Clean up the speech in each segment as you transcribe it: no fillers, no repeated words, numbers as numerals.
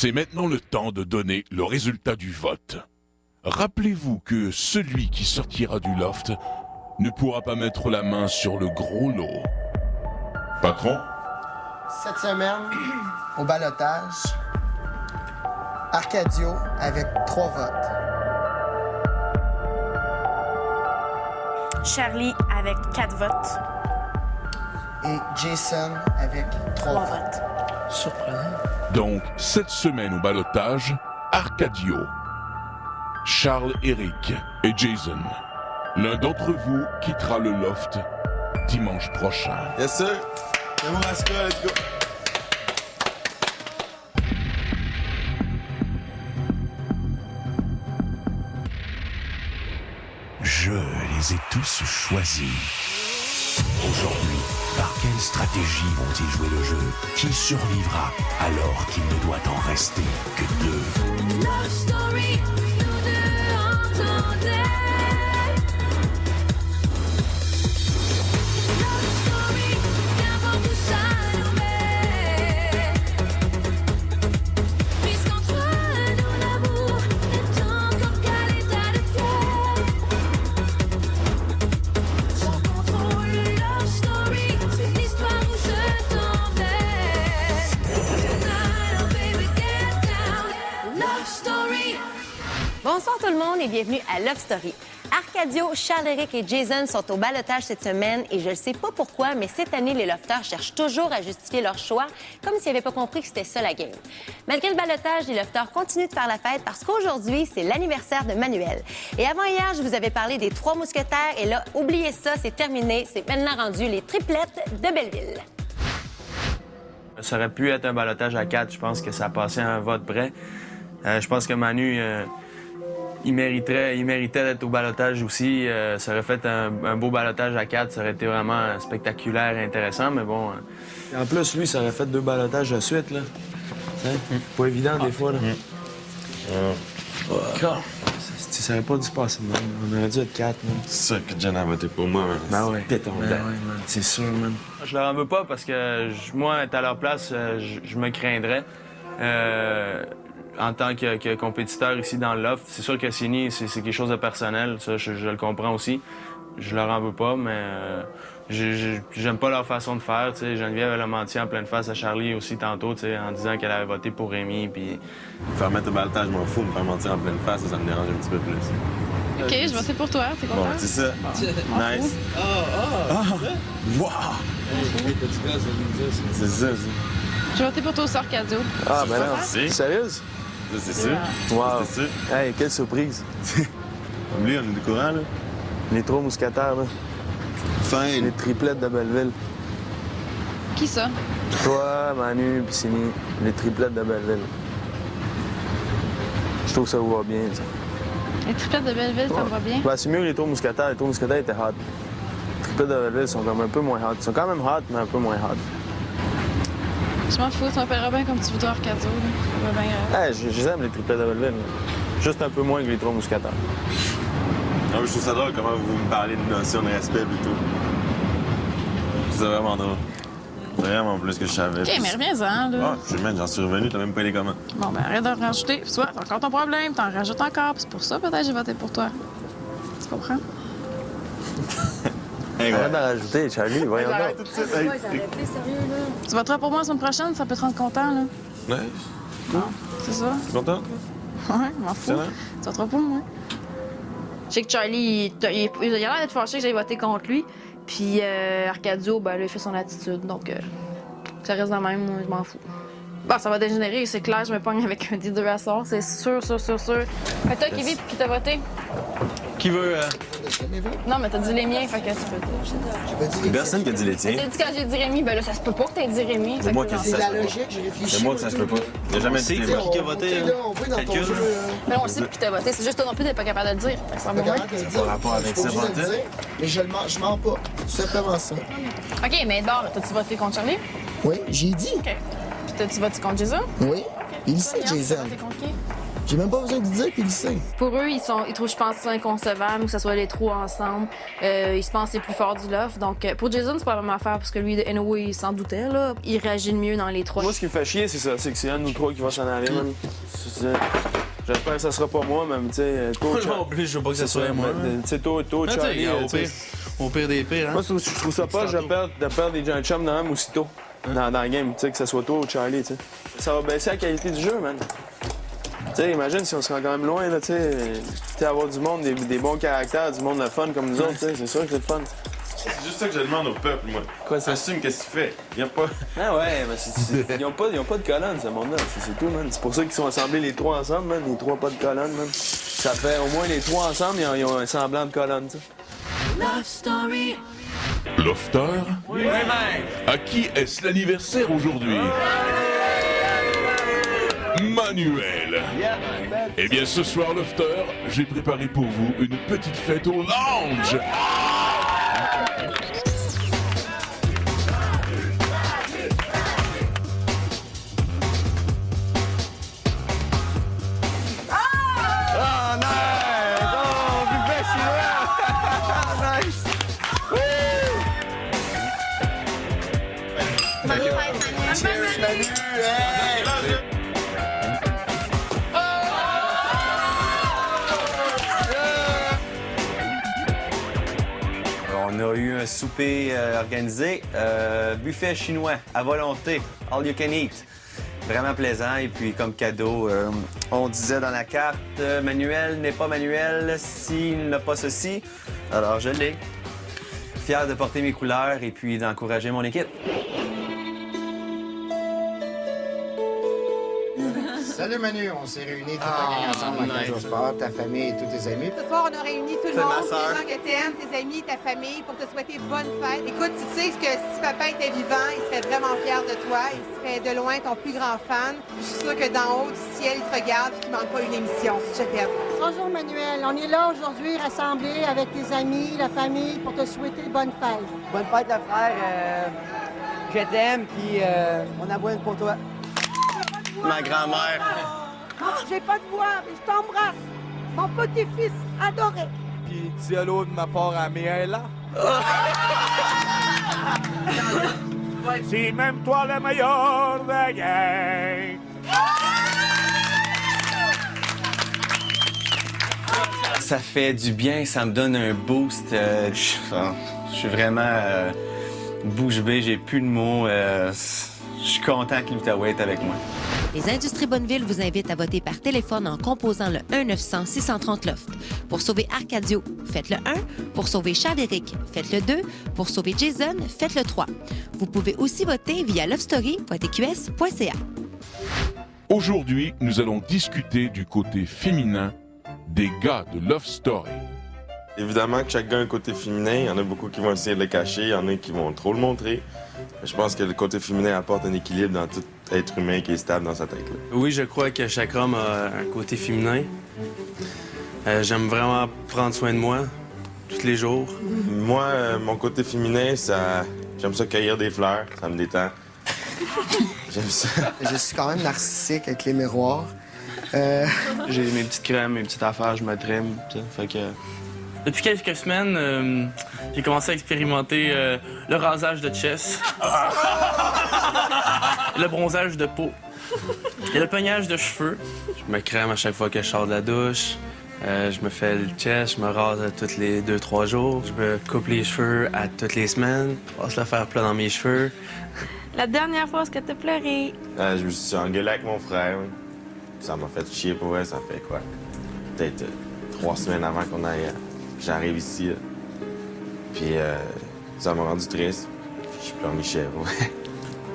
C'est maintenant le temps de donner le résultat du vote. Rappelez-vous que celui qui sortira du loft ne pourra pas mettre la main sur le gros lot. Patron? Cette semaine, au ballottage, Arcadio avec 3 votes. Charlie avec 4 votes. Et Jason avec 3 votes. Surprenant. Donc, cette semaine au ballottage, Arcadio, Charles-Éric et Jason. L'un d'entre vous quittera le loft dimanche prochain. Yes, sir. Nebraska, let's go. Je les ai tous choisis. Aujourd'hui, par quelle stratégie vont-ils jouer le jeu? Qui survivra alors qu'il ne doit en rester que 2? Love story, nous deux entendez. Love story, qu'importe où ça nous met. Puisqu'entre nous l'amour est encore qu'à l'état de fièvre. Sans contrôle, love story, c'est l'histoire où je t'emmène. Tonight, oh baby, get down. Love story. Bonsoir tout le monde et bienvenue à Love Story. Arcadio, Charles-Éric et Jason sont au ballottage cette semaine et je ne sais pas pourquoi, mais cette année, les lofters cherchent toujours à justifier leur choix, comme s'ils n'avaient pas compris que c'était ça la game. Malgré le ballottage, les lofters continuent de faire la fête parce qu'aujourd'hui, c'est l'anniversaire de Manuel. Et avant hier, je vous avais parlé des 3 mousquetaires et là, oubliez ça, c'est terminé. C'est maintenant rendu les triplettes de Belleville. Ça aurait pu être un ballottage à 4. Je pense que ça a passé à un vote près. Je pense que Manu, il méritait d'être au ballottage aussi. Ça aurait fait un beau ballottage à 4. Ça aurait été vraiment spectaculaire et intéressant, mais bon. En plus, lui, ça aurait fait 2 ballotages de suite, là. Pas évident, des fois, là. Ça aurait pas dû se passer, man. On aurait dû être 4, man. C'est sûr que Jen a voté pour moi, man. Ben ouais. Péton Ben ouais, man. C'est sûr, man. Je leur en veux pas parce que moi, être à leur place, je me craindrais. En tant que compétiteur ici dans le loft, c'est sûr que Sini, c'est quelque chose de personnel. Ça, je le comprends aussi. Je leur en veux pas, mais j'aime pas leur façon de faire. T'sais. Geneviève, elle a menti en pleine face à Charlie aussi tantôt, en disant qu'elle avait voté pour Rémi. Puis... Me faire mettre au ballottage, je m'en fous. Me faire mentir en pleine face, ça me dérange un petit peu plus. OK, je vais voter pour toi. T'es content? Bon, c'est ça. Nice. Wow! C'est ça. Je vais voter pour toi au sort cadeau. Ah, ben non. C'est Sérieuse? Ça, c'est sûr. Wow. C'est sûr. Hey, quelle surprise. Comme lui, on est du courant, là. Les 3 mousquetaires, là. Fine. Les triplettes de Belleville. Qui ça? Toi, Manu, puis Sini. Les triplettes de Belleville. Je trouve que ça vous va bien, ça. Les triplettes de Belleville, ça me va bien. Ben, c'est mieux que les 3 mousquetaires. Les 3 mousquetaires étaient hot. Les triplettes de Belleville sont comme un peu moins hot. Ils sont quand même hot, mais un peu moins hot. Je m'en fous, tu m'appelleras bien comme tu voudras Arcadio. Ça va bien. Hey, je les aime, les triplettes de Belleville. Là. Juste un peu moins que les 3 mousquetaires. Ah, je trouve ça drôle comment vous me parlez de notion de respect et tout. Je trouve ça vraiment drôle. Vraiment plus que je savais. OK, mais reviens-en, là. Ah, je j'en suis revenu, t'as même pas les comment. Bon, ben arrête de rajouter. Puis tu vois, c'est encore ton problème, t'en rajoutes encore. Puis c'est pour ça, peut-être, j'ai voté pour toi. Tu comprends? Hey, Arrête d'en rajouter, Charlie, voyons Arrête donc. tout de suite. Hey, sérieux, là? Tu voteras pour moi la semaine prochaine, ça peut te rendre content, là. Nice. C'est ça? Content? Ouais, m'en fous. Excellent. Tu voteras pour moi. Je sais que Charlie, il a l'air d'être fâché que j'aille voter contre lui. Puis Arcadio, ben là, il fait son attitude. Donc, ça reste dans le même, moi, je m'en fous. Bon, ça va dégénérer, c'est clair, je me pogne avec un des deux à soir, c'est sûr. Fait toi, Kevin, qui t'a voté? Qui veut. Non, mais t'as dit les miens, fait que tu peux. J'ai pas dit les Personne qui a dit les tiens. T'as dit quand j'ai dit Rémi, ben là, ça se peut pas que t'aies dit Rémi. C'est moi qui ai dit C'est ça. la logique, j'ai réfléchi. C'est moi que ça se peut pas. J'ai jamais dit Tu sais, qui a voté. là, on veut dans ton Calcul. jeu. Mais on le sait plus qui t'a voté, c'est juste toi non plus, t'es pas capable de le dire. Fait que ça va Pas moins. capable de le dire. Par rapport avec Je suis pas ça, obligé de le voter. dire, mais je mens pas. C'est tout simplement ça. OK, mais d'abord, t'as-tu voté contre Charlie? Oui, j'ai dit. OK. Puis t'as-tu voté contre Jason? Oui. Il sait, Toi, Yann, Jason. t'as voté contre qui? J'ai même pas besoin de dire, puis il le sait. Pour eux, ils trouvent, je pense, ça inconcevable que ce soit les trois ensemble. Ils se pensent les plus forts du loft. Donc, pour Jason, c'est pas vraiment affaire parce que lui, anyway, il s'en doutait, là. Il réagit le mieux dans les trois. Moi, ce qui me fait chier, c'est ça. C'est que c'est un de nous trois qui va s'en aller, man. J'espère que ça sera pas moi, même, tu sais. Moi non plus, je veux pas que ça soit moi. Tu sais, toi, Ah, tu sais, Charlie, au pire des pires, hein. moi, je trouve ça pas de perdre des gens chums dans même aussitôt. Dans la game, tu sais, que ce soit toi ou Charlie, tu sais. Ça va baisser la qualité du jeu, man. Tu sais, imagine si on se rend quand même loin, là, tu sais, avoir du monde, des bons caractères, du monde de fun comme nous autres, tu sais, c'est sûr que c'est le fun. C'est juste ça que je demande au peuple, moi. Quoi, ça? Assume qu'est-ce que tu fais. Y a pas... Ah ouais, mais ils ont pas de colonne, ce monde-là, c'est tout, man. C'est pour ça qu'ils sont assemblés les trois ensemble, man, les trois pas de colonne, man. Ça fait au moins les trois ensemble, ils ont un semblant de colonne, tu sais. Love Story. Lofter? Oui, à qui est-ce l'anniversaire aujourd'hui? Manuel. Eh bien, ce soir, Lofter, j'ai préparé pour vous une petite fête au lounge. Oh, nice! Oh, buffet chinois! Nice! Cheers, Manu! Hey! On a eu un souper organisé, buffet chinois à volonté, all you can eat. Vraiment plaisant. Et puis, comme cadeau, on disait dans la carte, Manuel n'est pas Manuel s'il n'a pas ceci. Alors, je l'ai. Fier de porter mes couleurs et puis d'encourager mon équipe. Salut Manu, on s'est réunis toute la gang ensemble à Cage au Sport, ta famille et tous tes amis. Ce soir, on a réuni tout le C'est ma monde, sœur. les gens que t'aimes, tes amis, ta famille, pour te souhaiter bonne fête. Écoute, tu sais que si papa était vivant, il serait vraiment fier de toi. Il serait de loin ton plus grand fan. Je suis sûre que d'en haut du ciel, il te regarde et qu'il manque pas une émission. Je t'aime. Bonjour Manuel, on est là aujourd'hui rassemblés avec tes amis, la famille, pour te souhaiter bonne fête. Bonne fête, le frère. Je t'aime, puis on a besoin pour toi. Ma grand-mère. J'ai pas de voix, mais je t'embrasse. Mon petit-fils adoré. Puis dis allô de ma part à Miela. C'est même toi le meilleur de la gang. Ça fait du bien, ça me donne un boost. Je suis vraiment bouche bée, j'ai plus de mots. Je suis content que l'Outaouais est avec moi. Les Industries Bonneville vous invitent à voter par téléphone en composant le 1-900-630-LOFT. Pour sauver Arcadio, faites le 1. Pour sauver Charles-Éric, faites le 2. Pour sauver Jason, faites le 3. Vous pouvez aussi voter via lovestory.tqs.ca. Aujourd'hui, nous allons discuter du côté féminin des gars de Love Story. Évidemment que chaque gars a un côté féminin. Il y en a beaucoup qui vont essayer de le cacher. Il y en a qui vont trop le montrer. Je pense que le côté féminin apporte un équilibre dans tout être humain qui est stable dans sa tête. Là. Oui, je crois que chaque homme a un côté féminin. J'aime vraiment prendre soin de moi tous les jours. Moi, mon côté féminin, j'aime ça cueillir des fleurs. Ça me détend. J'aime ça. Je suis quand même narcissique avec les miroirs. J'ai mes petites crèmes, mes petites affaires, je me trime. Fait que... Depuis quelques semaines, j'ai commencé à expérimenter le rasage de chest, le bronzage de peau et le peignage de cheveux. Je me crème à chaque fois que je sors de la douche. Je me fais le chest, je me rase tous les 2-3 jours. Je me coupe les cheveux à toutes les semaines. Je passe le fer plat dans mes cheveux. La dernière fois, est-ce que t'as pleuré? Je me suis engueulé avec mon frère. Oui. Ça m'a fait chier pour elle. Ça fait quoi? Peut-être 3 semaines avant j'arrive ici. Là. Puis ça m'a rendu triste. Je pleurnichais. Ouais.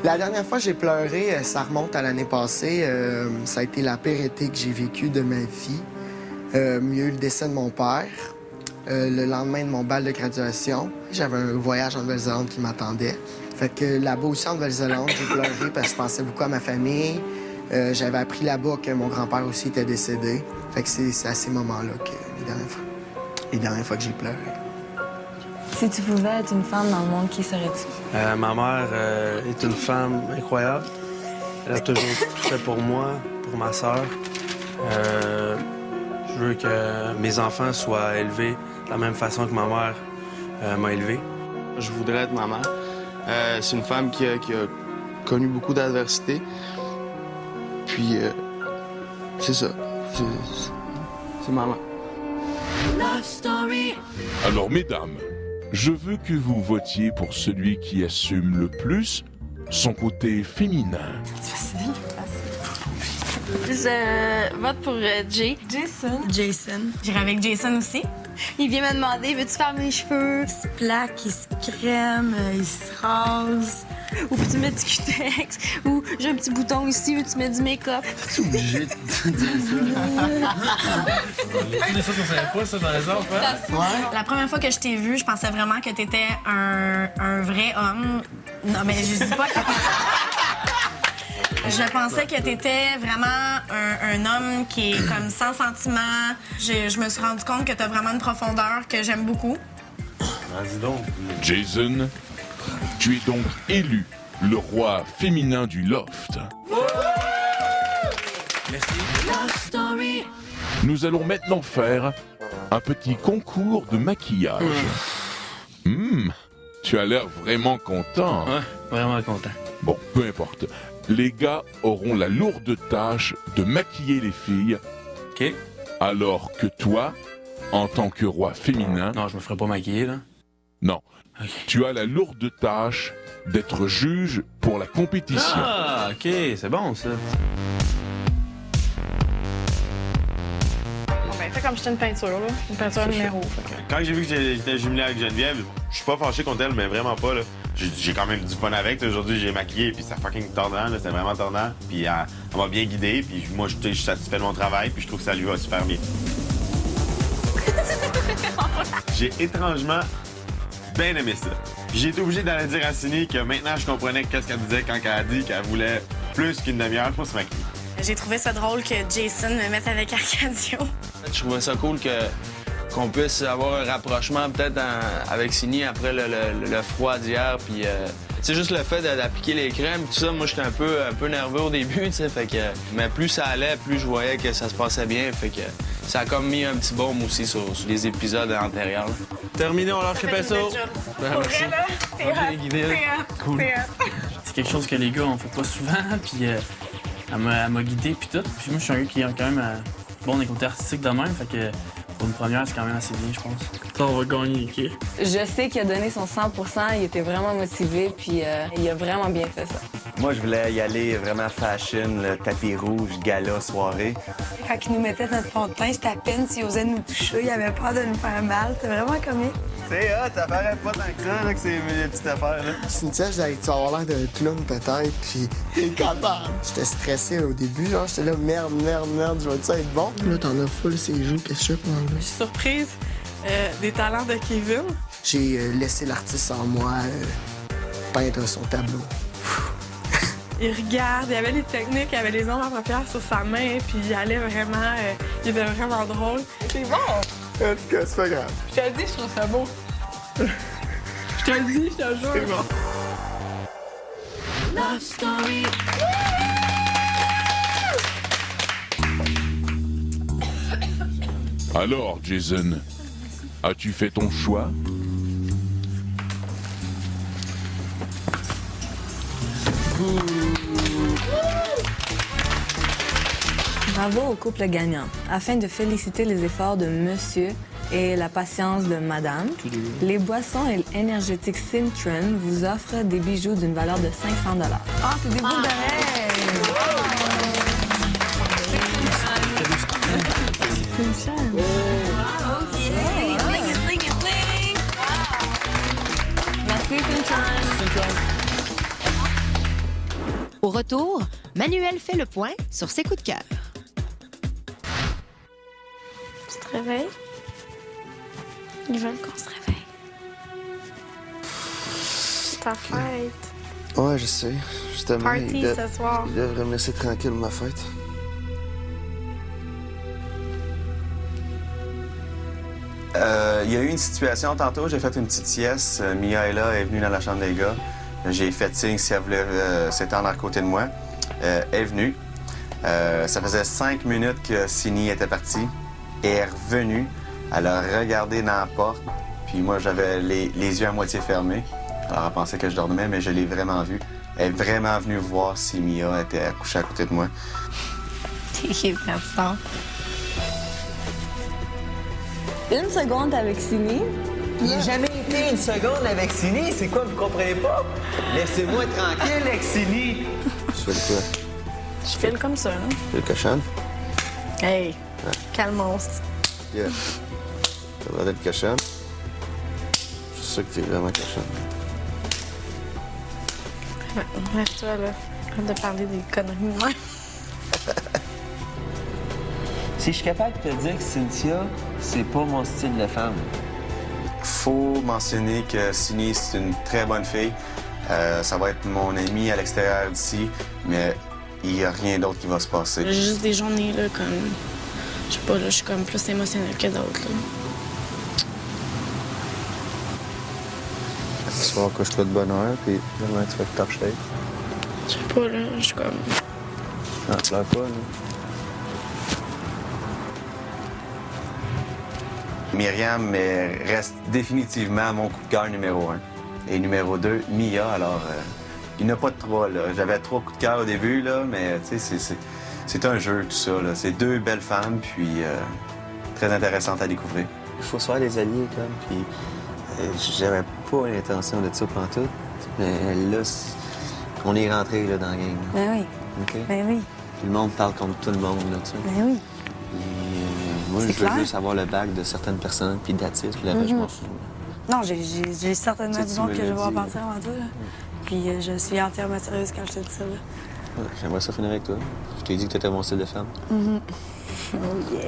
La dernière fois que j'ai pleuré, ça remonte à l'année passée. Ça a été la pire été que j'ai vécu de ma vie. Il y a eu le décès de mon père. Le lendemain de mon bal de graduation, j'avais un voyage en Nouvelle-Zélande qui m'attendait. Fait que là-bas aussi en Nouvelle-Zélande, j'ai pleuré parce que je pensais beaucoup à ma famille. J'avais appris là-bas que mon grand-père aussi était décédé. Fait que c'est à ces moments-là que les dernières fois que j'ai pleuré. Si tu pouvais être une femme dans le monde, qui serais-tu? Ma mère est une femme incroyable. Elle a toujours tout fait pour moi, pour ma sœur. veux que mes enfants soient élevés de la même façon que ma mère m'a élevé. Je voudrais être ma mère. C'est une femme qui a connu beaucoup d'adversité. Puis, c'est ça. C'est ma mère. Love Story. Alors, mesdames, je veux que vous votiez pour celui qui assume le plus son côté féminin. Je vote pour Jay. Jason. Jason. J'irai avec Jason aussi. Il vient me demander, veux-tu faire mes cheveux? Il se plaque, il se crème, il se rase. Ou peux-tu mettre du cutex? Ou j'ai un petit bouton ici, veux-tu mettre du make-up? Tu es obligé de dire ça. Des choses qu'on savait pas, ça, dans les enfants. Ouais. La première fois que je t'ai vu, je pensais vraiment que t'étais un vrai homme. Non, mais je dis pas que... Je pensais que t'étais vraiment un homme qui est comme sans sentiment. Je me suis rendu compte que t'as vraiment une profondeur que j'aime beaucoup. Vas-y donc. Jason, tu es donc élu le roi féminin du loft. Love Story. Nous allons maintenant faire un petit concours de maquillage. Tu as l'air vraiment content. Ouais, vraiment content. Bon, peu importe. Les gars auront la lourde tâche de maquiller les filles. OK. Alors que toi, en tant que roi féminin... Non, je me ferai pas maquiller, là. Non. OK. Tu as la lourde tâche d'être juge pour la compétition. Ah, OK, c'est bon, ça. Bon, ben, fais comme j'étais une peinture, là. Une peinture numéro. Quand j'ai vu que j'étais jumelé avec Geneviève, je suis pas fâché contre elle, mais vraiment pas, là. J'ai quand même du fun avec. Aujourd'hui, j'ai maquillé, puis c'est fucking tordant, là. C'était vraiment tordant. Puis elle m'a bien guidé, puis moi, je suis satisfait de mon travail, puis je trouve que ça lui va super bien. J'ai étrangement bien aimé ça. Puis j'ai été obligé d'aller dire à Cindy que maintenant, je comprenais qu'est-ce qu'elle disait quand elle a dit qu'elle voulait plus qu'une demi-heure pour se maquiller. J'ai trouvé ça drôle que Jason me mette avec Arcadio. Je trouvais ça cool qu'on puisse avoir un rapprochement peut-être avec Cindy après le froid d'hier. Puis, c'est juste le fait d'appliquer les crèmes, tout ça. Moi, j'étais un peu nerveux au début, tu sais. Fait que, mais plus ça allait, plus je voyais que ça se passait bien. Fait que ça a comme mis un petit baume aussi sur les épisodes antérieurs. Là. Terminé, on lâche les pinceaux. Merci. Bien guidé, là. Cool. C'est quelque chose que les gars on fait pas souvent. Puis elle m'a guidé puis tout. Puis moi, je suis un gars qui est quand même bon des côtés artistiques de même. Fait que pour une première, c'est quand même assez bien, je pense. Ça, on va gagner, OK? Je sais qu'il a donné son 100 %, il était vraiment motivé, puis il a vraiment bien fait ça. Moi, je voulais y aller vraiment fashion, le tapis rouge, gala, soirée. Quand il nous mettait notre fond de teint, c'était à peine s'il osait nous toucher, il avait peur de nous faire mal. C'était vraiment comique. C'est hot, ça paraît pas tant que ça, là, que c'est mes petites affaires, là. Cynthia, je disais, tu vas avoir l'air d'un clown peut-être, puis t'es capable. J'étais stressé au début, genre, j'étais là, merde, je vais-tu être bon? Là, t'en as full ses joues, qu'est-ce que je fais pour enlever? Je suis surprise des talents de Kevin. J'ai laissé l'artiste en moi peindre son tableau. Il regarde, il avait les techniques, il avait les ombres à paupières sur sa main, puis il allait vraiment, il était vraiment drôle. C'est bon! En tout cas, c'est pas grave. Je te le dis, je trouve ça beau. Je te le dis, je te le jure. C'est bon. Love Story. Alors, Jason, as-tu fait ton choix? Bravo au couple gagnant. Afin de féliciter les efforts de monsieur et la patience de madame, les boissons énergétiques Cintron vous offrent des bijoux d'une valeur de 500 $. Ah, c'est des boucles d'oreilles! C'est une chaîne. Merci, Cintron. Au retour, Manuel fait le point sur ses coups de cœur. Tu te réveilles? Ils veulent qu'on se réveille. C'est ta fête. Ouais, je sais. Justement, Party ce soir. il devrait me laisser tranquille ma fête. Il y a eu une situation tantôt, j'ai fait une petite sieste. Mia est là, elle est venue dans la chambre des gars. J'ai fait signe si elle voulait s'étendre à côté de moi. Elle est venue. Ça faisait 5 minutes que Cindy était partie. Elle est revenue, elle a regardé dans la porte, puis moi, j'avais les yeux à moitié fermés. Alors, elle pensait que je dormais, mais je l'ai vraiment vue. Elle est vraiment venue voir si Mia était accouchée à côté de moi. J'ai fait ça. Une seconde avec Sini. Il n'a jamais été une seconde avec Sini. C'est quoi, vous comprenez pas? Laissez-moi tranquille avec Sini. Tu fais quoi? Je file comme ça, là. Le cochonne? Hey, quel monstre. Yeah. T'as l'air d'être cochonne. Je suis sûr que t'es vraiment cochonne. Lève-toi, là. Arrête de parler des conneries de moi. Si je suis capable de te dire que Cynthia, c'est pas mon style de femme. Faut mentionner que Sini, c'est une très bonne fille. Ça va être mon amie à l'extérieur d'ici, mais il n'y a rien d'autre qui va se passer. J'ai juste des journées, là, comme... Je sais pas, là, je suis comme plus émotionnelle que d'autres, là. Ce soir, couche-toi de bonne heure, puis demain, tu fais le top shape. Je sais pas, là, je suis comme... Non, pleure pas, là. Myriam reste définitivement mon coup de cœur numéro 1. Et numéro 2, Mia. Alors, il n'y en a pas de 3, là. J'avais 3 coups de cœur au début, là, mais tu sais, c'est un jeu, tout ça, là. C'est 2 belles femmes, puis très intéressantes à découvrir. Il faut se faire des alliés, comme, puis j'avais pas l'intention de ça pantoute, mais là, on est rentré là, dans la game. Ben oui. OK? Ben oui. Puis le monde parle contre tout le monde, là, tu sais. Ben oui. Moi, C'est je veux clair. juste avoir le bac de certaines personnes, puis that's it, puis le reste, je m'en fous. Non, j'ai certainement Tu du sais, monde tu que me je l'as vais dit, partir avant toi, là. Puis je suis entièrement sérieuse quand je te dis ça, là. Ouais, j'aimerais ça finir avec toi. Je t'ai dit que t'étais mon style de femme. Oh yeah.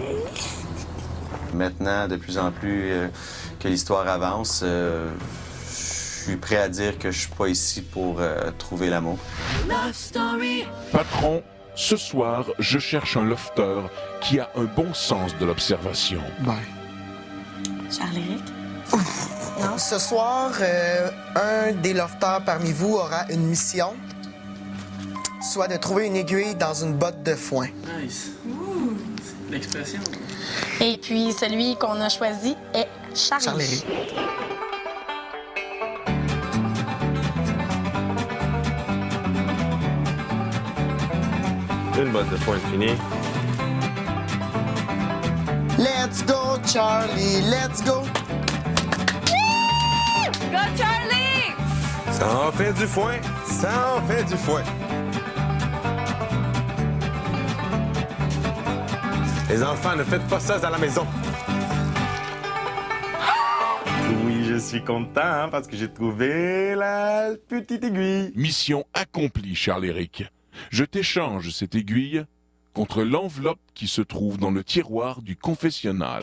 Maintenant, de plus en plus que l'histoire avance, je suis prêt à dire que je suis pas ici pour trouver l'amour. Love Story. Patron, ce soir, je cherche un lofter qui a un bon sens de l'observation. Ben. Charles-Éric? Non. Ce soir, un des lofters parmi vous aura une mission, soit de trouver une aiguille dans une botte de foin. Nice. L'expression. Et puis, celui qu'on a choisi est Charlie. Charles-Éric. Une botte de foin finie. Let's go, Charlie, let's go! Go, Charlie! Ça en fait du foin! Ça en fait du foin! Les enfants, ne faites pas ça à la maison! Oui, je suis content hein, parce que j'ai trouvé la petite aiguille. Mission accomplie, Charles-Éric. Je t'échange cette aiguille contre l'enveloppe qui se trouve dans le tiroir du confessionnal.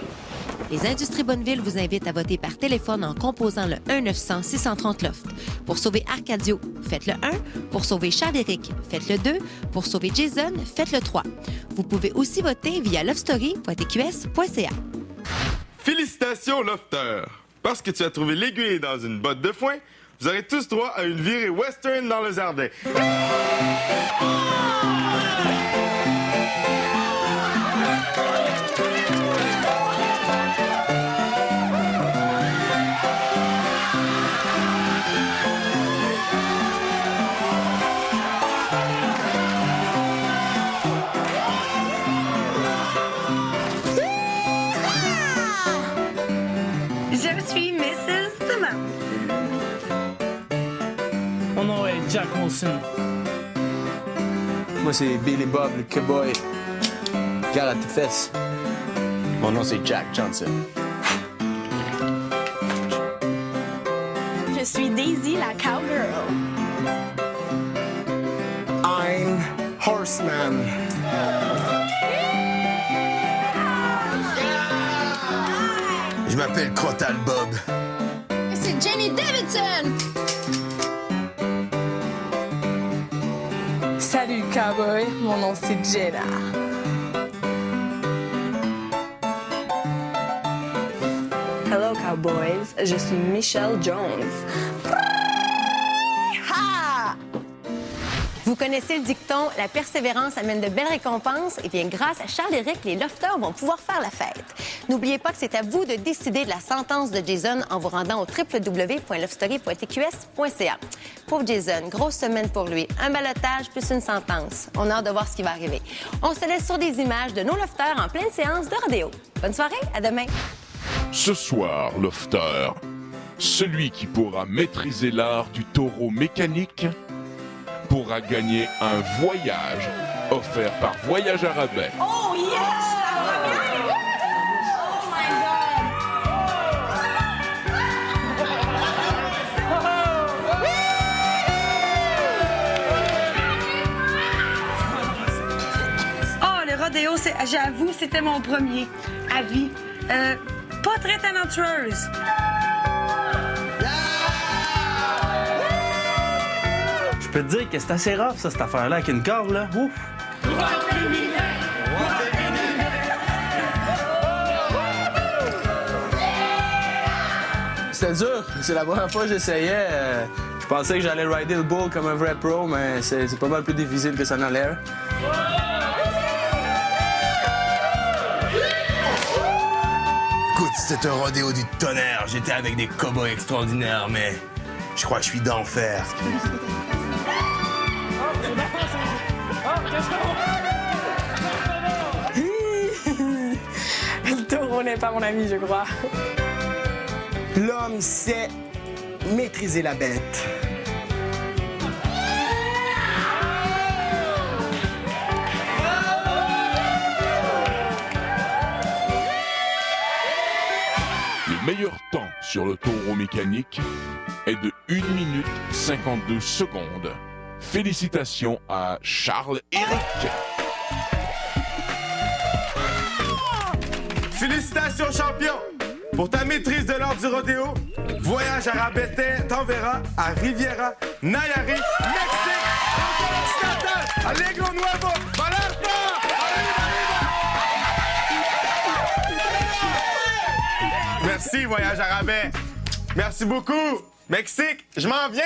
Les Industries Bonneville vous invitent à voter par téléphone en composant le 1-900-630-LOFT. Pour sauver Arcadio, faites le 1. Pour sauver Charles-Éric, faites le 2. Pour sauver Jason, faites le 3. Vous pouvez aussi voter via lovestory.tqs.ca. Félicitations, Lofter! Parce que tu as trouvé l'aiguille dans une botte de foin, vous aurez tous droit à une virée western dans le jardin. Je suis Mrs. Thomas. Mon nom est Jack Molson. Moi, c'est Billy Bob, le cowboy. Garde à tes fesses. Mon nom, c'est Jack Johnson. Je suis Daisy, la cowgirl. I'm Horseman. Je m'appelle Crotal Bob. C'est Jenny Davidson. Salut, cowboy. Mon nom, c'est Jada. Hello, cowboys. Je suis Michelle Jones. Ha! Vous connaissez le dicton « La persévérance amène de belles récompenses ». Eh bien, grâce à Charles-Éric, les lofters vont pouvoir faire la fête. N'oubliez pas que c'est à vous de décider de la sentence de Jason en vous rendant au www.lovestory.tqs.ca. Pauvre Jason, grosse semaine pour lui. Un ballottage plus une sentence. On a hâte de voir ce qui va arriver. On se laisse sur des images de nos lofters en pleine séance de rodéo. Bonne soirée, à demain. Ce soir, Lofter, celui qui pourra maîtriser l'art du taureau mécanique pourra gagner un voyage offert par Voyage à rabais. Oh yes! Oh, le rodéo, j'avoue, c'était mon premier à vie. Pas très talentueuse. Je peux te dire que c'est assez rough, ça, cette affaire-là, avec une corde, là. Ouf! C'était dur. C'est la première fois que j'essayais. Je pensais que j'allais rider le bull comme un vrai pro, mais c'est pas mal plus difficile que ça n'a l'air. Écoute, c'est un rodéo du tonnerre. J'étais avec des cow-boys extraordinaires, mais je crois que je suis d'enfer. Le taureau n'est pas mon ami, je crois. L'homme sait maîtriser la bête. Le meilleur temps sur le taureau mécanique est de 1 minute 52 secondes. Félicitations à Charles-Éric. Félicitations, champion! Pour ta maîtrise de l'art du rodéo, Voyage à rabais t'enverra à Riviera, Nayarit, Mexique, Alegro Nuevo, Vallarta! Merci, Voyage à rabais. Merci beaucoup. Mexique, je m'en viens.